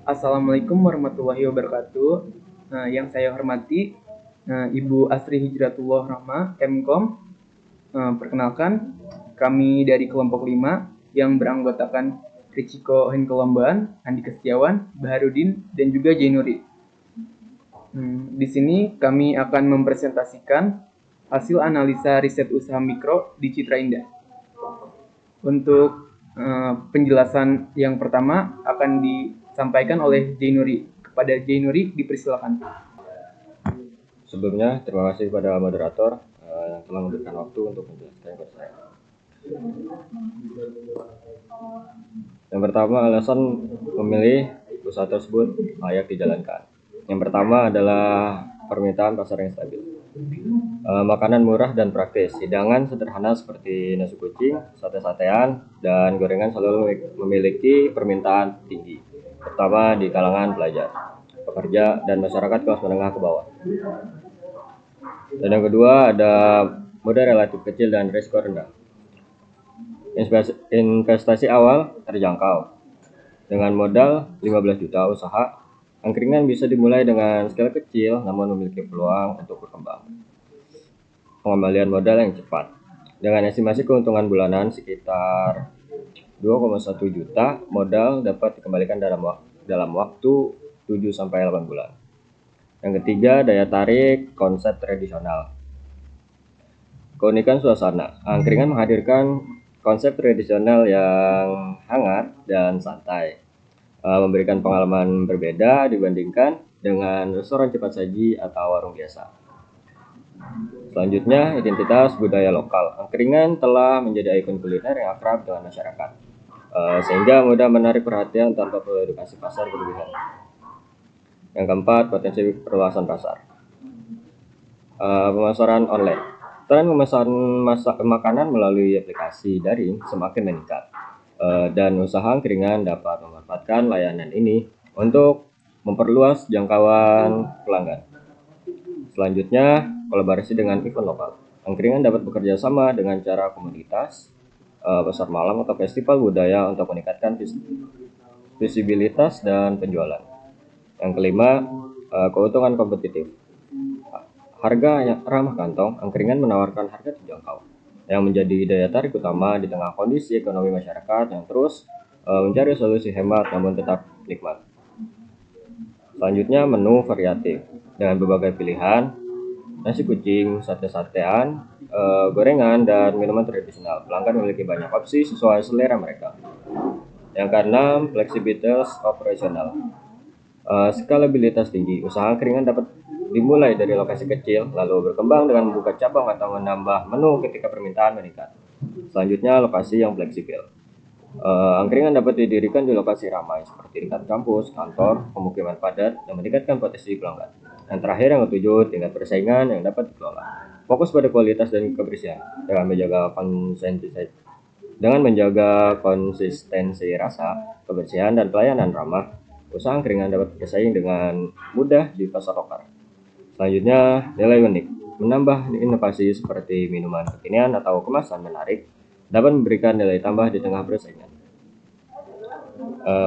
Assalamualaikum warahmatullahi wabarakatuh. Yang saya hormati Ibu Asri Hijratullah Rahma, Mkom. Perkenalkan, kami dari kelompok 5 yang beranggotakan Richiko Henkolomban, Andika Setiawan, Baharudin, dan juga Jainuri. Di sini kami akan mempresentasikan hasil analisa riset usaha mikro di Citra Indah. Untuk penjelasan yang pertama akan disampaikan oleh Jainuri. Kepada Jainuri dipersilakan. Sebelumnya, terima kasih kepada moderator yang telah memberikan waktu untuk menjelaskan kepada saya. Yang pertama, alasan memilih usaha tersebut layak dijalankan. Yang pertama adalah permintaan pasar yang stabil. Makanan murah dan praktis, hidangan sederhana seperti nasi kucing, sate-satean, dan gorengan selalu memiliki permintaan tinggi, terutama di kalangan pelajar, pekerja, dan masyarakat kelas menengah ke bawah. Dan yang kedua ada modal relatif kecil dan risiko rendah. Investasi awal terjangkau. Dengan modal 15 juta usaha, angkringan bisa dimulai dengan skala kecil namun memiliki peluang untuk berkembang. Pengembalian modal yang cepat. Dengan estimasi keuntungan bulanan sekitar 2,1 juta, modal dapat dikembalikan dalam waktu 7-8 bulan. Yang ketiga, daya tarik konsep tradisional. Keunikan suasana. Angkringan menghadirkan konsep tradisional yang hangat dan santai, memberikan pengalaman berbeda dibandingkan dengan restoran cepat saji atau warung biasa. Selanjutnya, identitas budaya lokal. Angkringan telah menjadi ikon kuliner yang akrab dengan masyarakat, sehingga mudah menarik perhatian tanpa perlu edukasi pasar berlebihan. Yang keempat, potensi perluasan pasar. Pemasaran online. Tren memesan makanan melalui aplikasi daring semakin meningkat, dan usaha angkringan dapat memanfaatkan layanan ini untuk memperluas jangkauan pelanggan. Selanjutnya, kolaborasi dengan event lokal. Angkringan dapat bekerja sama dengan cara komunitas, pasar malam atau festival budaya untuk meningkatkan visibilitas dan penjualan. Yang kelima, keuntungan kompetitif. Harga yang ramah kantong, angkringan menawarkan harga terjangkau yang menjadi daya tarik utama di tengah kondisi ekonomi masyarakat yang terus mencari solusi hemat namun tetap nikmat. Selanjutnya, menu variatif dengan berbagai pilihan, nasi kucing, sate-satean, gorengan, dan minuman tradisional. Pelanggan memiliki banyak opsi sesuai selera mereka. Yang keenam, fleksibilitas operasional. Skalabilitas tinggi. Usaha angkringan dapat dimulai dari lokasi kecil, lalu berkembang dengan membuka cabang atau menambah menu ketika permintaan meningkat. Selanjutnya, lokasi yang fleksibel. Angkringan dapat didirikan di lokasi ramai seperti dekat kampus, kantor, pemukiman padat yang meningkatkan potensi pelanggan. Yang terakhir, yang ketujuh, tingkat persaingan yang dapat dikelola. Fokus pada kualitas dan kebersihan dengan menjaga konsistensi rasa, kebersihan, dan pelayanan ramah. Usaha angkringan dapat bersaing dengan mudah di pasar lokal. Selanjutnya, nilai unik. Menambah inovasi seperti minuman kekinian atau kemasan menarik dapat memberikan nilai tambah di tengah persaingan.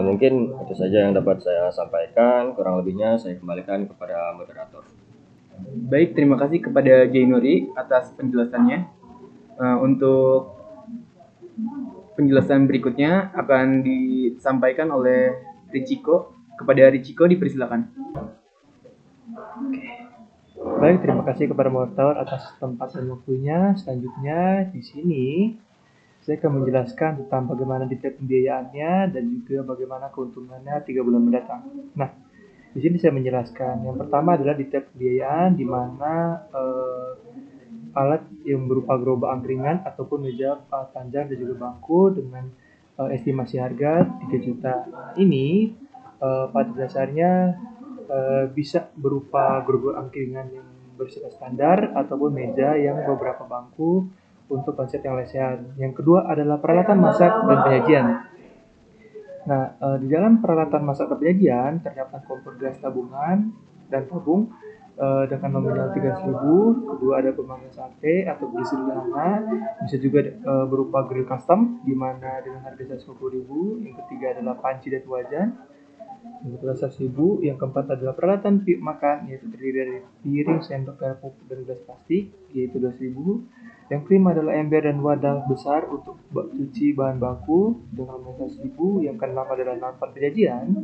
Mungkin itu saja yang dapat saya sampaikan. Kurang lebihnya saya kembalikan kepada moderator. Baik, terima kasih kepada Jainuri atas penjelasannya. Untuk penjelasan berikutnya akan disampaikan oleh Richiko. Kepada Richiko dipersilakan. Baik, terima kasih kepada moderator atas tempat dan waktunya. Selanjutnya di sini saya akan menjelaskan tentang bagaimana detail pembiayaannya dan juga bagaimana keuntungannya 3 bulan mendatang. Nah, di sini saya menjelaskan. Yang pertama adalah detail pembiayaan di mana alat yang berupa gerobak angkringan ataupun meja panjang dan juga bangku dengan estimasi harga 3 juta. Ini pada dasarnya bisa berupa gerobak angkringan yang bersifat standar ataupun meja yang beberapa bangku untuk konsep yang lesehan. Yang kedua adalah peralatan masak dan penyajian. Nah, di dalam peralatan masak dan penyajian terdapat kompor gas tabungan dan tabung dengan nominal 300.000. Kedua ada pemanggang sate atau grill sederhana, bisa juga berupa grill custom di mana dengan harga 150.000. Yang ketiga adalah panci dan wajan. Yang kedua 100.000. Yang keempat adalah peralatan makan, yaitu terdiri dari piring, sendok, garpu, dan gelas plastik, yaitu 200.000. Yang kelima adalah ember dan wadah besar untuk cuci bahan baku dengan 15.000. Yang keenam adalah nampan penyajian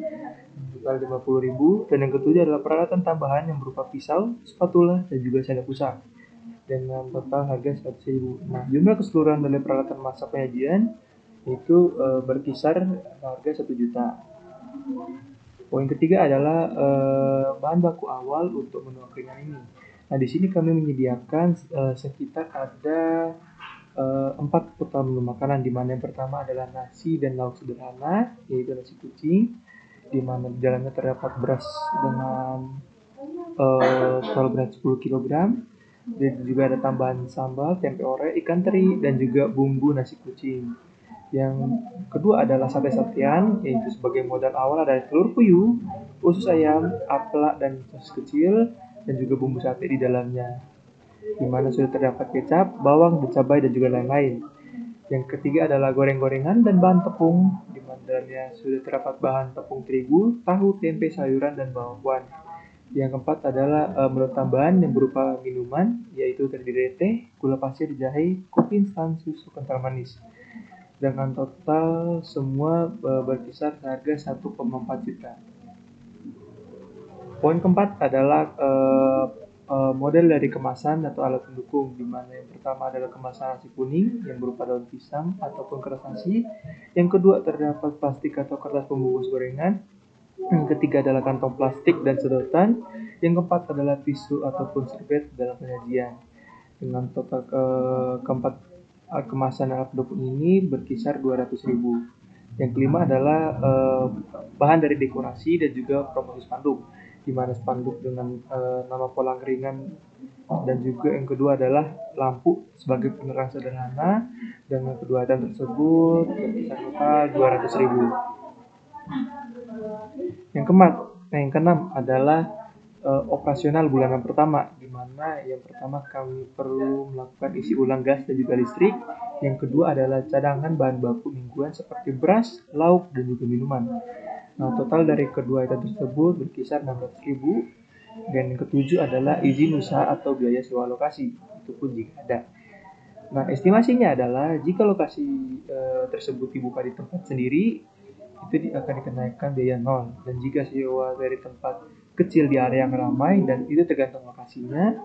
total 50.000. Dan yang ketujuh adalah peralatan tambahan yang berupa pisau, spatula, dan juga sendok usap dengan total harga 100.000. Nah, jumlah keseluruhan dari peralatan masak penyajian itu berkisar harga 1 juta. Poin ketiga adalah bahan baku awal untuk menu angkringan ini. Nah, di sini kami menyediakan sekitar ada 4 total menu makanan, di mana yang pertama adalah nasi dan lauk sederhana, yaitu nasi kucing, di mana di dalamnya terdapat beras dengan total berat 10 kg, dan juga ada tambahan sambal, tempe orek, ikan teri, dan juga bumbu nasi kucing. Yang kedua adalah sate-satean, yaitu sebagai modal awal ada telur puyuh, usus ayam, aplak, dan sosis kecil, dan juga bumbu sate di dalamnya, di mana sudah terdapat kecap, bawang, cabai, dan juga lain-lain. Yang ketiga adalah goreng-gorengan dan bahan tepung, di mana dalamnya sudah terdapat bahan tepung terigu, tahu, tempe, sayuran, dan bakwan. Yang keempat adalah menu tambahan yang berupa minuman, yaitu terdiri dari teh, gula pasir, jahe, kopi instan, susu kental manis. Dengan total semua berkisar harga 1,4 juta. Poin keempat adalah model dari kemasan atau alat pendukung, di mana yang pertama adalah kemasan nasi kuning yang berupa daun pisang ataupun kertas nasi. Yang kedua terdapat plastik atau kertas pembungkus gorengan. Yang ketiga adalah kantong plastik dan sedotan. Yang keempat adalah tisu ataupun serbet dalam penyajian. Dengan total keempat kemasan alat pendukung ini berkisar 200.000. Yang kelima adalah bahan dari dekorasi dan juga promosi spanduk, di mana spanduk dengan nama pola angkringan, dan juga yang kedua adalah lampu sebagai penerang sederhana. Dengan kedua item tersebut berkisar total 200.000. Yang keenam adalah operasional bulanan pertama, di mana yang pertama kami perlu melakukan isi ulang gas dan juga listrik. Yang kedua adalah cadangan bahan baku mingguan seperti beras, lauk, dan juga minuman. Nah, total dari kedua item tersebut berkisar 600.000. Dan yang ketujuh adalah izin usaha atau biaya sewa lokasi, itu pun jika ada. Nah, estimasinya adalah jika lokasi tersebut dibuka di tempat sendiri, itu akan dikenakan biaya nol. Dan jika sewa dari tempat kecil di area yang ramai dan itu tergantung lokasinya,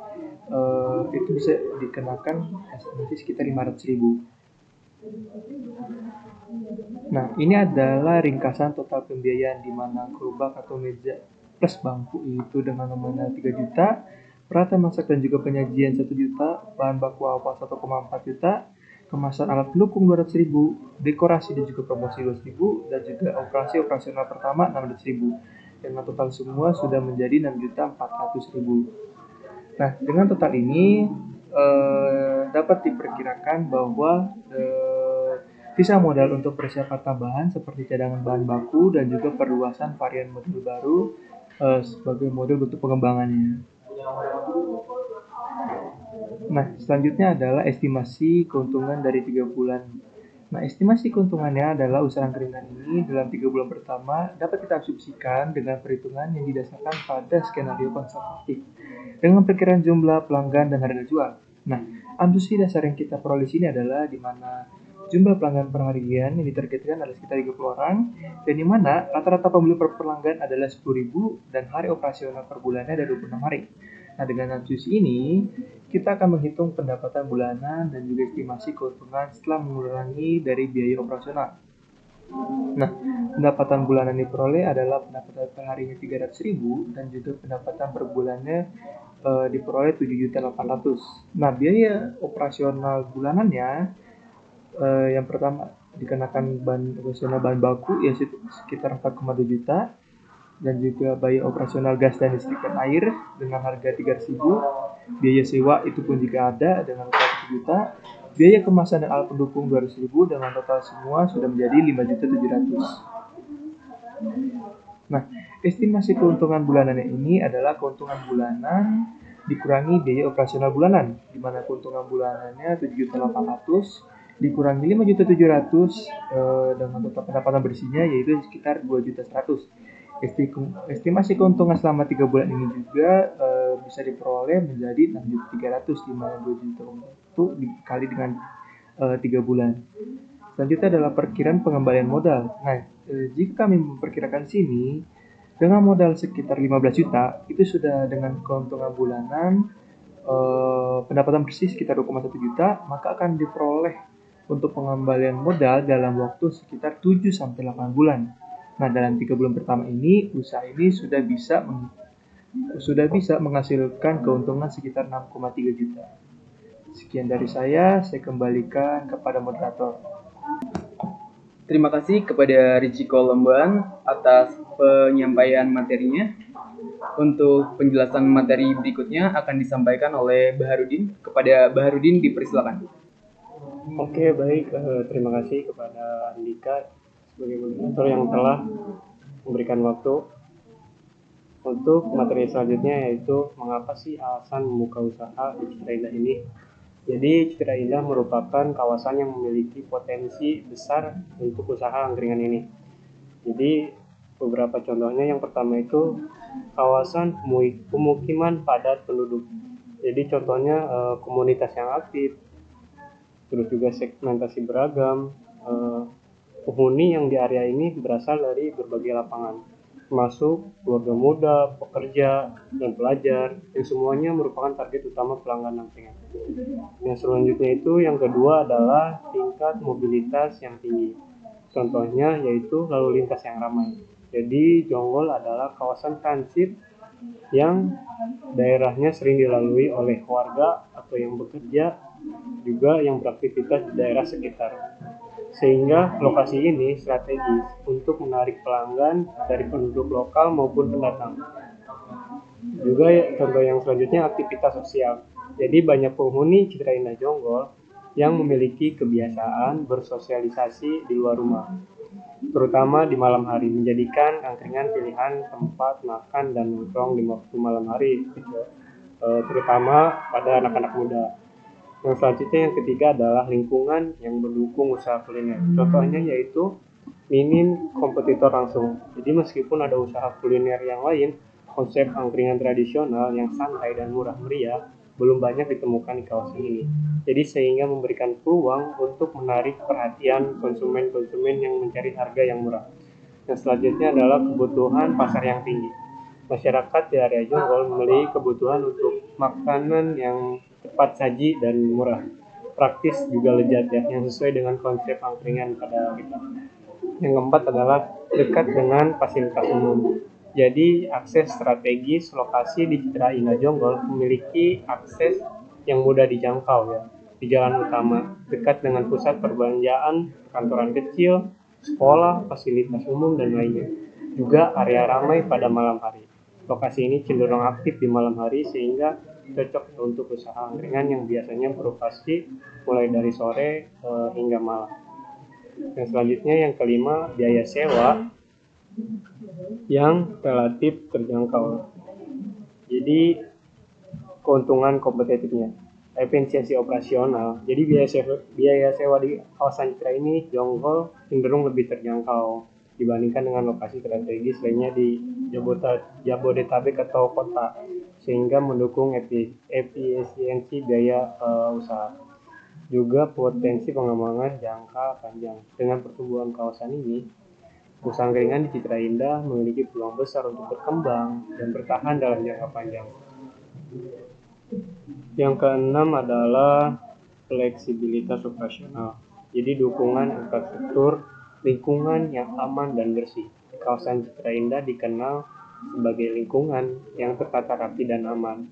itu bisa dikenakan estimasi sekitar 500.000. Nah, ini adalah ringkasan total pembiayaan, di mana gerobak atau meja plus bangku itu dengan nominal 3 juta, peralatan masak dan juga penyajian 1 juta, bahan baku awal 1,4 juta, kemasan alat pendukung 200.000, dekorasi dan juga promosi 200.000, dan juga operasi operasional pertama 600.000. Dengan total semua sudah menjadi 6.400.000. Nah, dengan total ini dapat diperkirakan bahwa sisa modal untuk persiapan tambahan seperti cadangan bahan baku dan juga perluasan varian model baru sebagai model bentuk pengembangannya. Nah, selanjutnya adalah estimasi keuntungan dari 3 bulan. Nah, estimasi keuntungannya adalah usaha angkringan ini dalam 3 bulan pertama dapat kita asumsikan dengan perhitungan yang didasarkan pada skenario konservatif dengan perkiraan jumlah pelanggan dan harga jual. Nah, asumsi dasar yang kita peroleh di sini adalah di mana jumlah pelanggan per harian yang ditargetkan adalah sekitar 30 orang, dan di mana rata-rata pembeli per pelanggan adalah 10.000 dan hari operasional per bulannya ada 26 hari. Nah, dengan asumsi ini, kita akan menghitung pendapatan bulanan dan juga estimasi keuntungan setelah mengurangi dari biaya operasional. Nah, pendapatan bulanan yang diperoleh adalah pendapatan per harinya 300.000 dan juga pendapatan per bulannya diperoleh 7.800.000. Nah, biaya operasional bulanannya yang pertama dikenakan operasional bahan baku ya sekitar 4,2 juta, dan juga biaya operasional gas dan listrik dan air dengan harga 300.000, biaya sewa itu pun jika ada dengan total 1 juta, biaya kemasan dan alat pendukung 200.000, dengan total semua sudah menjadi 5.700.000. Nah, estimasi keuntungan bulanan ini adalah keuntungan bulanan dikurangi biaya operasional bulanan, di mana keuntungan bulanannya 7.800.000 dikurangi 5.700.000 dengan total pendapatan bersihnya yaitu sekitar 2.100.000. Estimasi keuntungan selama 3 bulan ini juga bisa diperoleh menjadi 6.300, di mana 2 juta itu dikali dengan 3 bulan. Selanjutnya adalah perkiraan pengembalian modal. Nah, jika kami memperkirakan sini dengan modal sekitar 15 juta, itu sudah dengan keuntungan bulanan pendapatan bersih sekitar 2,1 juta, maka akan diperoleh untuk pengembalian modal dalam waktu sekitar 7 sampai 8 bulan. Nah, dalam 3 bulan pertama ini, usaha ini sudah bisa menghasilkan keuntungan sekitar 6,3 juta. Sekian dari saya kembalikan kepada moderator. Terima kasih kepada Richiko Lomban atas penyampaian materinya. Untuk penjelasan materi berikutnya akan disampaikan oleh Baharudin. Kepada Baharudin dipersilakan. Oke, baik. Terima kasih kepada Andika sebagai moderator yang telah memberikan waktu. Untuk materi selanjutnya yaitu mengapa sih alasan membuka usaha di Citra Indah ini. Jadi Citra Indah merupakan kawasan yang memiliki potensi besar untuk usaha angkringan ini. Jadi beberapa contohnya, yang pertama itu kawasan pemukiman padat penduduk. Jadi contohnya komunitas yang aktif, terus juga segmentasi beragam. Penghuni yang di area ini berasal dari berbagai lapangan, termasuk keluarga muda, pekerja, dan pelajar, yang semuanya merupakan target utama pelanggan angkringan. Yang selanjutnya itu, yang kedua adalah tingkat mobilitas yang tinggi. Contohnya yaitu lalu lintas yang ramai. Jadi Jonggol adalah kawasan transit yang daerahnya sering dilalui oleh warga atau yang bekerja, juga yang beraktivitas di daerah sekitar. Sehingga lokasi ini strategis untuk menarik pelanggan dari penduduk lokal maupun pendatang. Juga contoh yang selanjutnya, aktivitas sosial. Jadi banyak penghuni Citra Indah Jonggol yang memiliki kebiasaan bersosialisasi di luar rumah, terutama di malam hari, menjadikan angkringan pilihan tempat makan dan nongkrong di waktu malam hari, terutama pada anak-anak muda. Yang selanjutnya, yang ketiga adalah lingkungan yang mendukung usaha kuliner. Contohnya yaitu minim kompetitor langsung. Jadi meskipun ada usaha kuliner yang lain, konsep angkringan tradisional yang santai dan murah meriah belum banyak ditemukan di kawasan ini. Jadi sehingga memberikan peluang untuk menarik perhatian konsumen-konsumen yang mencari harga yang murah. Yang selanjutnya adalah kebutuhan pasar yang tinggi. Masyarakat di area Jonggol memiliki kebutuhan untuk makanan yang cepat saji dan murah, praktis juga lezat ya, yang sesuai dengan konsep angkringan pada kita. Yang keempat adalah dekat dengan fasilitas umum. Jadi akses strategis lokasi di Citra Indah Jonggol memiliki akses yang mudah dijangkau ya, di jalan utama, dekat dengan pusat perbelanjaan, kantoran kecil, sekolah, fasilitas umum, dan lainnya. Juga area ramai pada malam hari. Lokasi ini cenderung aktif di malam hari sehingga cocok untuk usaha angkringan yang biasanya beroperasi mulai dari sore hingga malam. Yang selanjutnya, yang kelima, biaya sewa yang relatif terjangkau. Jadi keuntungan kompetitifnya, efisiensi operasional. Jadi biaya sewa di kawasan Citra ini Jonggol cenderung lebih terjangkau dibandingkan dengan lokasi strategis lainnya di Jabodetabek atau kota, sehingga mendukung efisiensi biaya usaha. Juga potensi pengembangan jangka panjang. Dengan pertumbuhan kawasan ini, usaha angkringan di Citra Indah memiliki peluang besar untuk berkembang dan bertahan dalam jangka panjang. Yang keenam adalah fleksibilitas operasional. Jadi dukungan infrastruktur, lingkungan yang aman dan bersih. Kawasan Citra Indah dikenal sebagai lingkungan yang tertata rapi dan aman,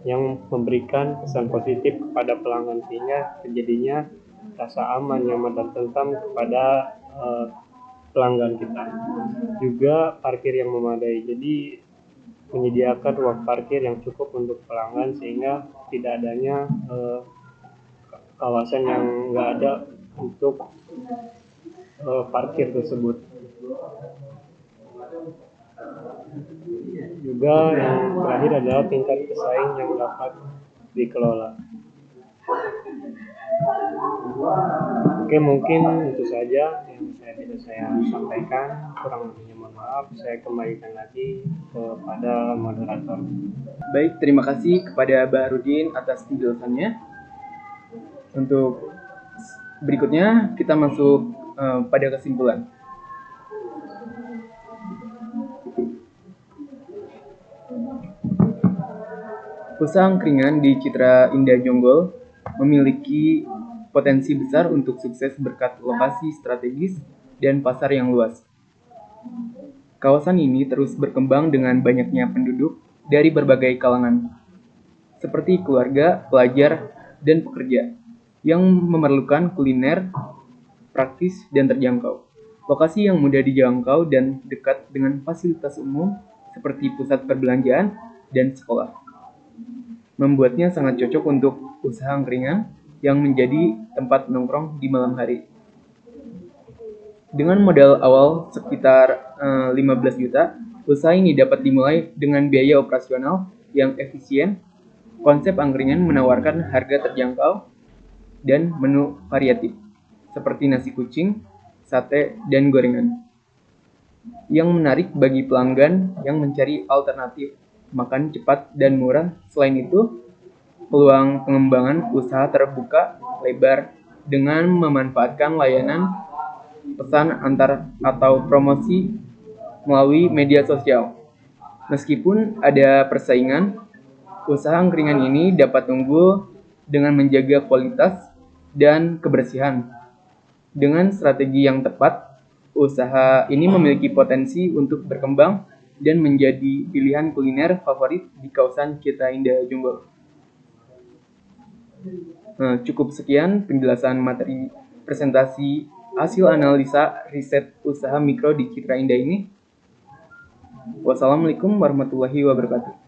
yang memberikan kesan positif kepada pelanggan sehingga terjadinya rasa aman, nyaman, dan tentram kepada pelanggan kita. Juga parkir yang memadai. Jadi menyediakan ruang parkir yang cukup untuk pelanggan sehingga tidak adanya kawasan yang nggak ada untuk parkir tersebut. Juga yang terakhir adalah tingkat pesaing yang dapat dikelola. Oke, mungkin itu saja yang saya yang bisa saya sampaikan. Kurang lebihnya mohon maaf. Saya kembalikan lagi kepada moderator. Baik, terima kasih kepada Baharudin atas penjelasannya. Untuk berikutnya kita masuk pada kesimpulan. Usaha angkringan di Citra Indah Jonggol memiliki potensi besar untuk sukses berkat lokasi strategis dan pasar yang luas. Kawasan ini terus berkembang dengan banyaknya penduduk dari berbagai kalangan, seperti keluarga, pelajar, dan pekerja, yang memerlukan kuliner praktis dan terjangkau. Lokasi yang mudah dijangkau dan dekat dengan fasilitas umum seperti pusat perbelanjaan dan sekolah membuatnya sangat cocok untuk usaha angkringan yang menjadi tempat nongkrong di malam hari. Dengan modal awal sekitar 15 juta, usaha ini dapat dimulai dengan biaya operasional yang efisien. Konsep angkringan menawarkan harga terjangkau dan menu variatif, seperti nasi kucing, sate, dan gorengan, yang menarik bagi pelanggan yang mencari alternatif makan cepat dan murah. Selain itu, peluang pengembangan usaha terbuka lebar dengan memanfaatkan layanan pesan antar atau promosi melalui media sosial. Meskipun ada persaingan, usaha angkringan ini dapat unggul dengan menjaga kualitas dan kebersihan. Dengan strategi yang tepat, usaha ini memiliki potensi untuk berkembang dan menjadi pilihan kuliner favorit di kawasan Citra Indah Jonggol. Cukup sekian penjelasan materi presentasi hasil analisa riset usaha mikro di Citra Indah ini. Wassalamualaikum warahmatullahi wabarakatuh.